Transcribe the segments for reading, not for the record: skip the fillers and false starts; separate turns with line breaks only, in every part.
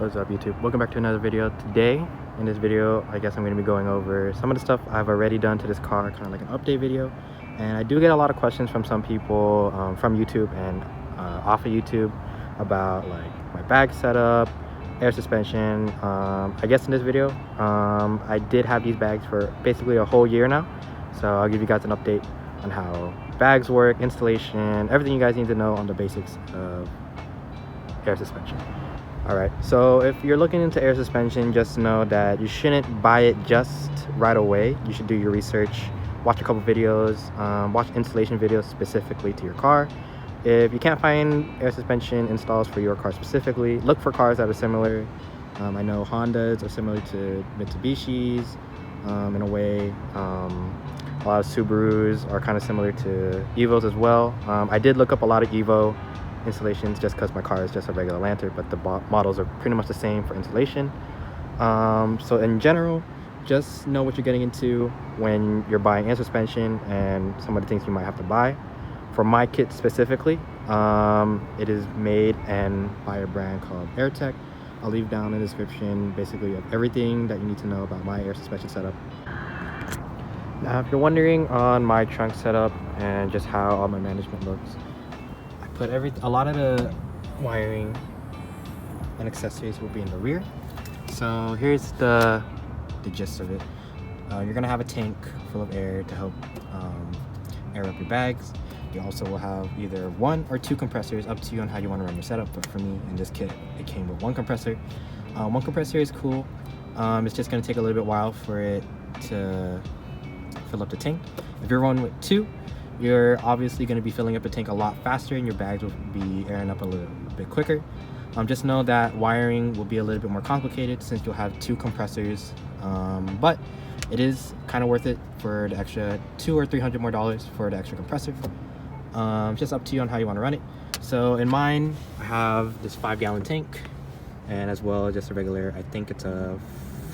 What's up, YouTube? Welcome back to another video. Today in this video, I guess I'm going to be going over some of the stuff I've already done to this car, kind of like an update video. And I do get a lot of questions from some people from YouTube and off of YouTube about like my bag setup, air suspension. I guess in this video, I did have these bags for basically a whole year now, so I'll give you guys an update on how bags work, installation, everything you guys need to know on the basics of air suspension. Alright, so if you're looking into air suspension, just know that you shouldn't buy it just right away. You should do your research, watch a couple videos, watch installation videos specifically to your car. If you can't find air suspension installs for your car specifically, look for cars that are similar. I know Hondas are similar to Mitsubishis in a way. A lot of Subarus are kind of similar to Evos as well. I did look up a lot of Evo installations just because my car is just a regular Lantern, but the models are pretty much the same for installation. So in general, just know what you're getting into when you're buying air suspension and some of the things you might have to buy. For my kit specifically, it is made and by a brand called airtekk. I'll leave down in the description basically of everything that you need to know about my air suspension setup. Now, if you're wondering on my trunk setup and just how all my management looks, but a lot of the wiring and accessories will be in the rear. So here's the gist of it. You're gonna have a tank full of air to help air up your bags. You also will have either 1 or 2 compressors, up to you on how you want to run your setup. But for me, in this kit, it came with 1 compressor. 1 compressor is cool. It's just gonna take a little bit while for it to fill up the tank. If you're running with 2, you're obviously going to be filling up the tank a lot faster and your bags will be airing up a little bit quicker. Just know that wiring will be a little bit more complicated since you'll have 2 compressors, but it is kind of worth it for the extra $200 or $300 more for the extra compressor. Just up to you on how you want to run it. So in mine, I have this 5-gallon tank, and as well as just a regular, I think it's a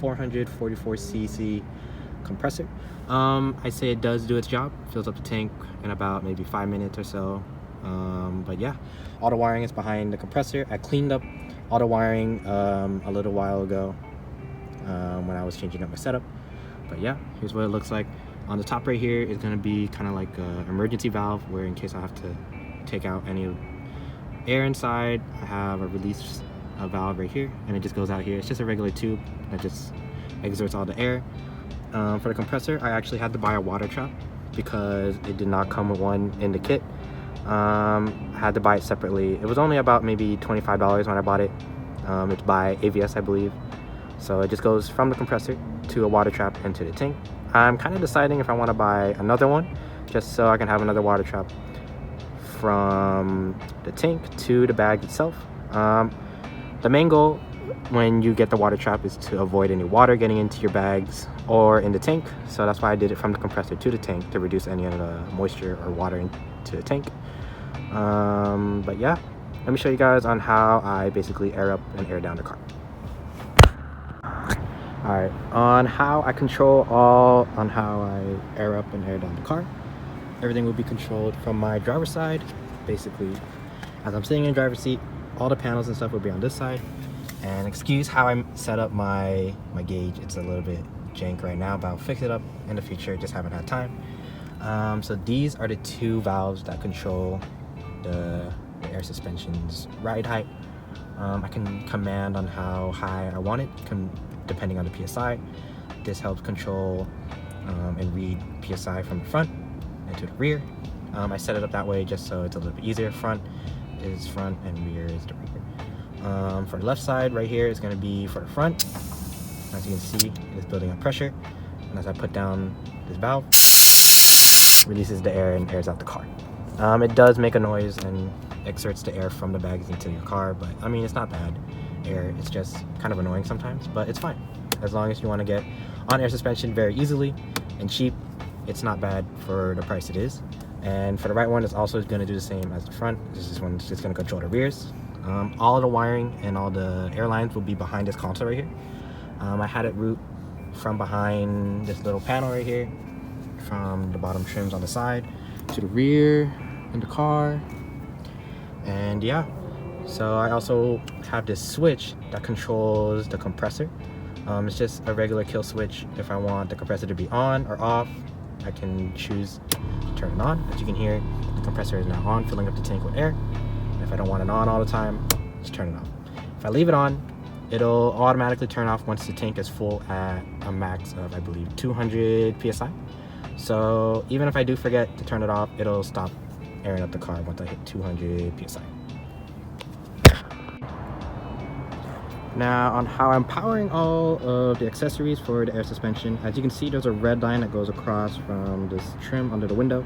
444cc compressor. I say it does do its job, fills up the tank in about maybe 5 minutes or so. But yeah, all the wiring is behind the compressor. I cleaned up all the wiring a little while ago when I was changing up my setup. But yeah, here's what it looks like. On the top right here is going to be kind of like an emergency valve, where in case I have to take out any air inside, I have a release valve right here, and it just goes out here. It's just a regular tube that just exerts all the air. For the compressor, I actually had to buy a water trap because it did not come with one in the kit. I had to buy it separately. It was only about maybe $25 when I bought it. It's by AVS, I believe. So it just goes from the compressor to a water trap into the tank. I'm kind of deciding if I want to buy another one just so I can have another water trap from the tank to the bag itself. The main goal when you get the water trap is to avoid any water getting into your bags or in the tank, so that's why I did it from the compressor to the tank, to reduce any of the moisture or water into the tank. But yeah, let me show you guys on how I basically air up and air down the car. Alright, on how I air up and air down the car, everything will be controlled from my driver's side. Basically, as I'm sitting in the driver's seat, all the panels and stuff will be on this side. And excuse how I set up my gauge, it's a little bit jank right now, but I'll fix it up in the future, just haven't had time. So these are the 2 valves that control the air suspension's ride height. I can command on how high I want it, depending on the PSI. This helps control and read PSI from the front and to the rear. I set it up that way just so it's a little bit easier. Front is front and rear is the rear. For the left side right here is going to be for the front. As you can see, it is building up pressure, and as I put down this valve, releases the air and airs out the car. It does make a noise and exerts the air from the bags into your car, but I mean, it's not bad air, it's just kind of annoying sometimes, but it's fine. As long as you want to get on air suspension very easily and cheap, it's not bad for the price it is. And for the right one, it's also going to do the same as the front. This one's just going to control the rears. All of the wiring and all the air lines will be behind this console right here. I had it route from behind this little panel right here, from the bottom trims on the side to the rear in the car. And yeah, So I also have this switch that controls the compressor. It's just a regular kill switch. If I want the compressor to be on or off, I can choose to turn it on. As you can hear, the compressor is now on, filling up the tank with air. And if I don't want it on all the time, just turn it off. If I leave it on, it'll automatically turn off once the tank is full at a max of, I believe, 200 psi. So even if I do forget to turn it off, it'll stop airing up the car once I hit 200 psi. Now on how I'm powering all of the accessories for the air suspension, as you can see, there's a red line that goes across from this trim under the window.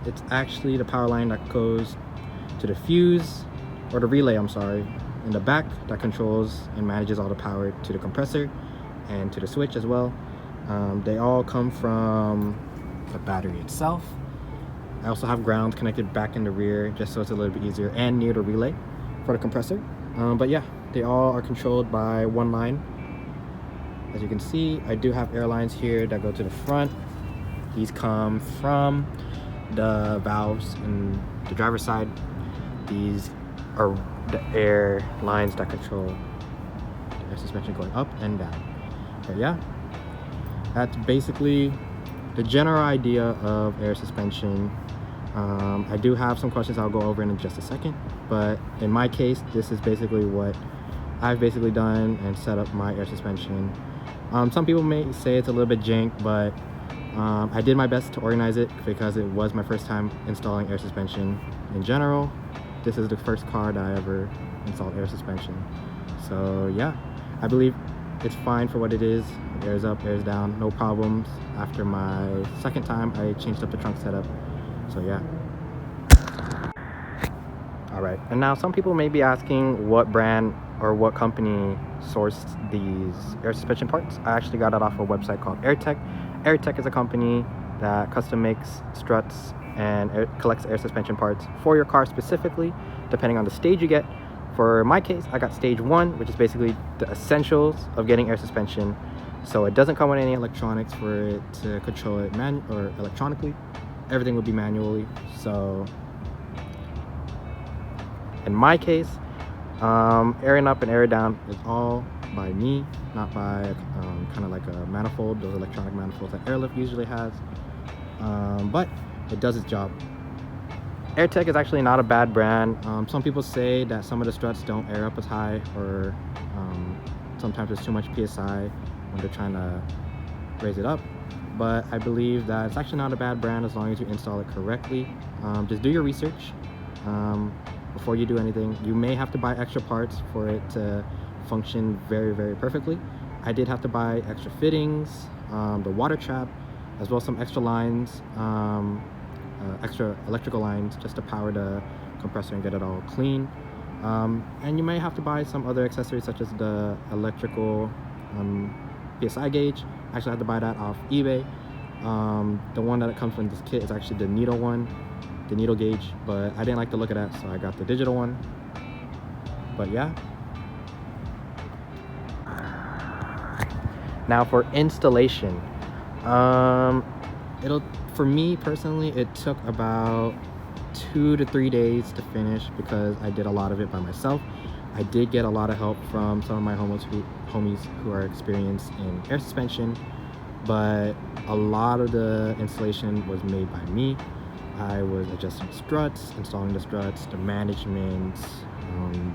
It's actually the power line that goes to the fuse, or the relay, I'm sorry, in the back that controls and manages all the power to the compressor and to the switch as well. They all come from the battery itself. I also have ground connected back in the rear just so it's a little bit easier, and near the relay for the compressor. But yeah, they all are controlled by one line. As you can see, I do have air lines here that go to the front. These come from the valves in the driver's side. These are the air lines that control the air suspension going up and down. But yeah, that's basically the general idea of air suspension. I do have some questions I'll go over in just a second, but in my case, this is basically what I've basically done and set up my air suspension. Some people may say it's a little bit jank, but I did my best to organize it because it was my first time installing air suspension in general. This is the first car that I ever installed air suspension. So yeah, I believe it's fine for what it is. It airs up, airs down, no problems. After my second time, I changed up the trunk setup. So yeah. All right, and now some people may be asking what brand or what company sourced these air suspension parts. I actually got it off a website called airtekk. Airtekk is a company that custom makes struts and collects air suspension parts for your car specifically, depending on the stage you get. For my case, I got stage 1, which is basically the essentials of getting air suspension. So it doesn't come with any electronics for it to control it or electronically. Everything would be manually. So in my case, airing up and airing down is all by me, not by kind of like a manifold, those electronic manifolds that Airlift usually has. But it does its job. Airtekk is actually not a bad brand. Some people say that some of the struts don't air up as high, or sometimes there's too much PSI when they're trying to raise it up. But I believe that it's actually not a bad brand as long as you install it correctly. Just do your research before you do anything. You may have to buy extra parts for it to function very, very perfectly. I did have to buy extra fittings, the water trap, as well as some extra lines, extra electrical lines just to power the compressor and get it all clean. And you may have to buy some other accessories such as the electrical PSI gauge. I actually had to buy that off eBay. The one that comes from this kit is actually the needle one, the needle gauge, but I didn't like the look of that, so I got the digital one. But yeah. Now for installation, for me personally, it took about 2 to 3 days to finish because I did a lot of it by myself. I did get a lot of help from some of my homies who are experienced in air suspension, but a lot of the installation was made by me. I was adjusting struts, installing the struts, the management,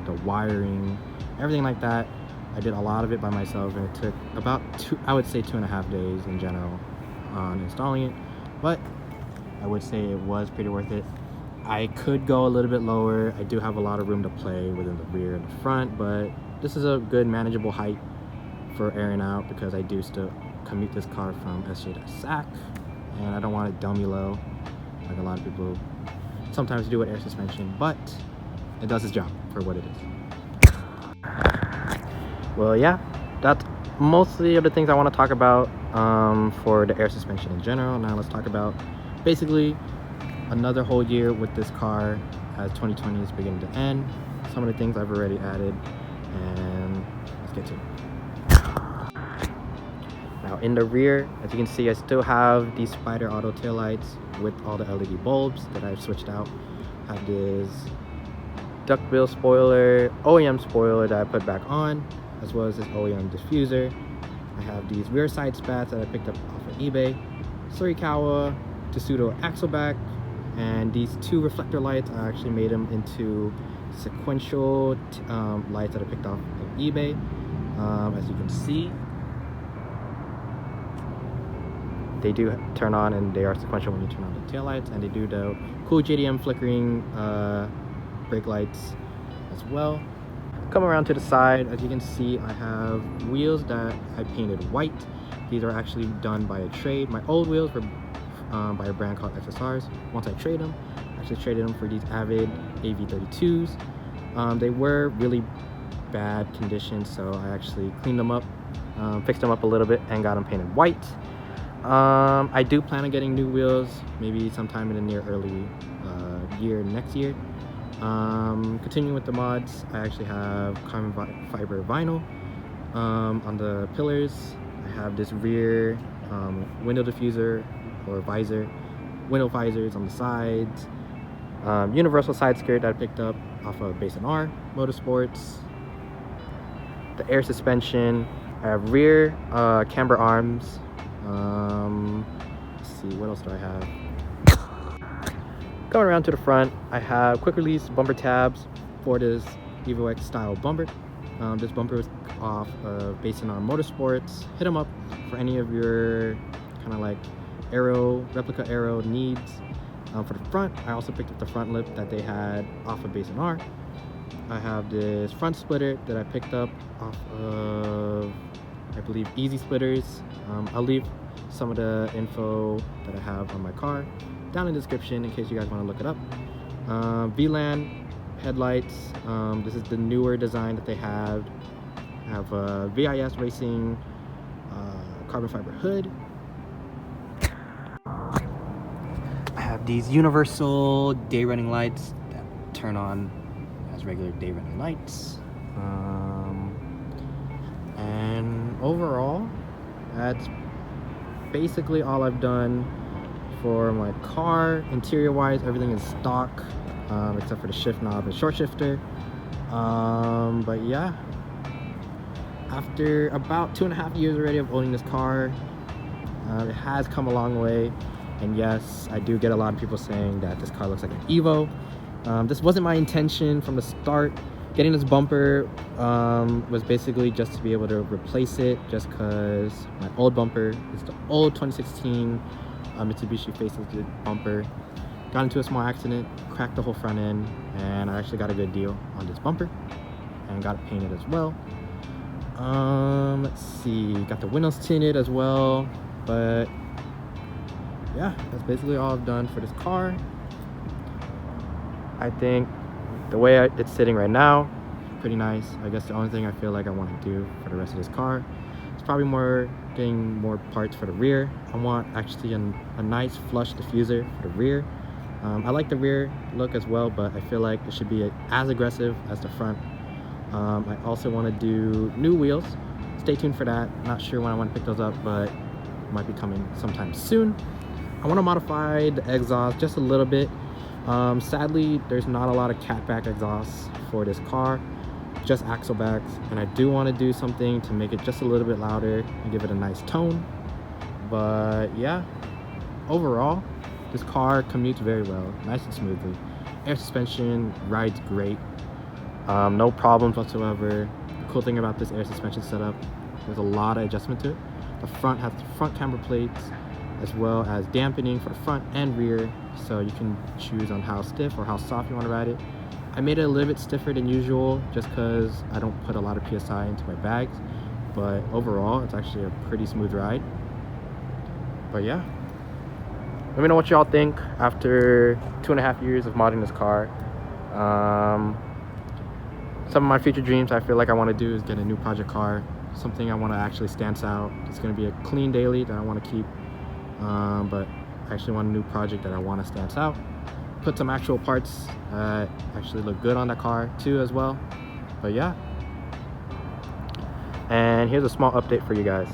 the wiring, everything like that. I did a lot of it by myself, and it took about I would say 2.5 days in general on installing it, but I would say it was pretty worth it. I could go a little bit lower. I do have a lot of room to play within the rear and the front, but this is a good manageable height for airing out because I do still commute this car from SJ to SAC, and I don't want it dummy low like a lot of people sometimes do with air suspension, but it does its job for what it is. Well, yeah, that's mostly of the things I want to talk about for the air suspension in general. Now let's talk about basically another whole year with this car as 2020 is beginning to end. Some of the things I've already added, and let's get to it. Now in the rear, as you can see, I still have these Spider Auto taillights with all the LED bulbs that I've switched out. I have this duckbill spoiler, OEM spoiler that I put back on, as well as this OEM diffuser. I have these rear side spats that I picked up off of eBay, Surikawa Tsudo axle back, and these two reflector lights. I actually made them into sequential lights that I picked off of eBay. As you can see, they do turn on and they are sequential when you turn on the tail lights, and they do the cool JDM flickering brake lights as well. Come around to the side, as you can see, I have wheels that I painted white. These are actually done by a trade. My old wheels were by a brand called XSRs. Once I trade them, I actually traded them for these Avid AV32s. They were really bad condition, so I actually cleaned them up, fixed them up a little bit, and got them painted white. I do plan on getting new wheels maybe sometime in the near early year next year. Continuing with the mods, I actually have carbon fiber vinyl on the pillars. I have this rear window diffuser or visor, window visors on the sides, universal side skirt that I picked up off of Base & R Motorsports, the air suspension. I have rear camber arms. Let's see, what else do I have? Going around to the front, I have quick release bumper tabs for this Evo X style bumper. This bumper is off of Base & R Motorsports. Hit them up for any of your kind of like replica aero needs. For the front, I also picked up the front lip that they had off of Base & R. I have this front splitter that I picked up off of, I believe, Easy Splitters. I'll leave some of the info that I have on my car down in the description in case you guys want to look it up. VLAN headlights. This is the newer design that they have. I have a VIS Racing carbon fiber hood. I have these universal day running lights that turn on as regular day running lights. And overall, that's basically all I've done for my car. Interior wise, everything is stock, except for the shift knob and short shifter. But yeah, after about 2.5 years already of owning this car, it has come a long way. And yes, I do get a lot of people saying that this car looks like an Evo. This wasn't my intention from the start. Getting this bumper was basically just to be able to replace it, just because my old bumper is the old 2016 Mitsubishi facelifted bumper. Got into a small accident, cracked the whole front end, and I actually got a good deal on this bumper and got it painted as well. Let's see, got the windows tinted as well. But yeah, that's basically all I've done for this car. I think the way it's sitting right now, pretty nice. I guess the only thing I feel like I want to do for the rest of this car is probably getting more parts for the rear. I want actually a nice flush diffuser for the rear. I like the rear look as well, but I feel like it should be as aggressive as the front. I also want to do new wheels. Stay tuned for that. Not sure when I want to pick those up, but it might be coming sometime soon. I want to modify the exhaust just a little bit. Sadly, there's not a lot of catback exhausts for this car, just axle backs, and I do want to do something to make it just a little bit louder and give it a nice tone. But yeah, overall, this car commutes very well, nice and smoothly. Air suspension rides great, no problems whatsoever. The cool thing about this air suspension setup, there's a lot of adjustment to it. The front has front camber plates, as well as dampening for the front and rear, so you can choose on how stiff or how soft you want to ride it. I made it a little bit stiffer than usual just because I don't put a lot of PSI into my bags, but overall it's actually a pretty smooth ride. But yeah, let me know what y'all think after 2.5 years of modding this car. Some of my future dreams I feel like I want to do is get a new project car, something I want to actually stands out. It's going to be a clean daily that I want to keep. But I actually want a new project that I want to stand out. Put some actual parts that actually look good on the car too as well. But yeah. And here's a small update for you guys.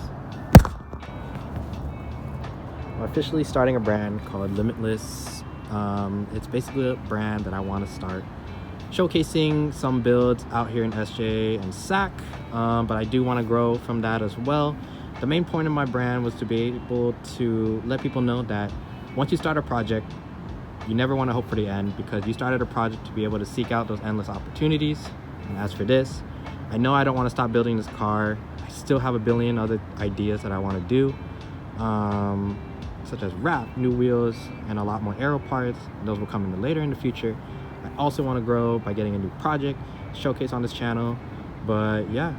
I'm officially starting a brand called Limitless. It's basically a brand that I want to start showcasing some builds out here in SJ and SAC, but I do want to grow from that as well. The main point of my brand was to be able to let people know that once you start a project, you never want to hope for the end, because you started a project to be able to seek out those endless opportunities. And as for this, I know I don't want to stop building this car. I still have a billion other ideas that I want to do, such as wrap, new wheels, and a lot more aero parts. Those will come in later in the future. I also want to grow by getting a new project showcase on this channel. But yeah,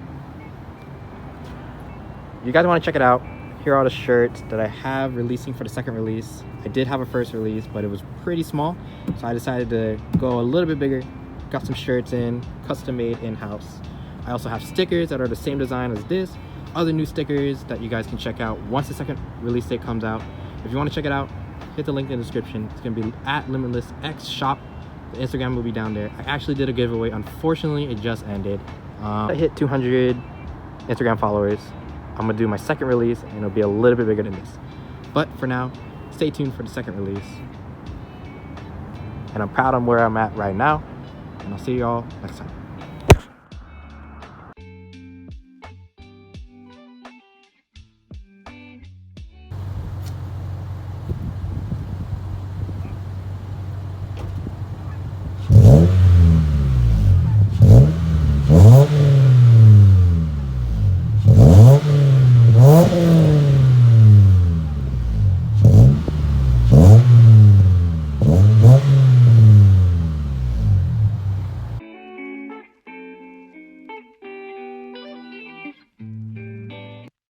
you guys want to check it out. Here are all the shirts that I have releasing for the second release. I did have a first release, but it was pretty small, so I decided to go a little bit bigger. Got some shirts in, custom made in-house. I also have stickers that are the same design as this, other new stickers that you guys can check out once the second release date comes out. If you want to check it out, hit the link in the description. It's going to be at LimitlessX Shop. The Instagram will be down there. I actually did a giveaway. Unfortunately, it just ended. I hit 200 Instagram followers. I'm going to do my second release, and it'll be a little bit bigger than this. But for now, stay tuned for the second release. And I'm proud of where I'm at right now. And I'll see y'all next time.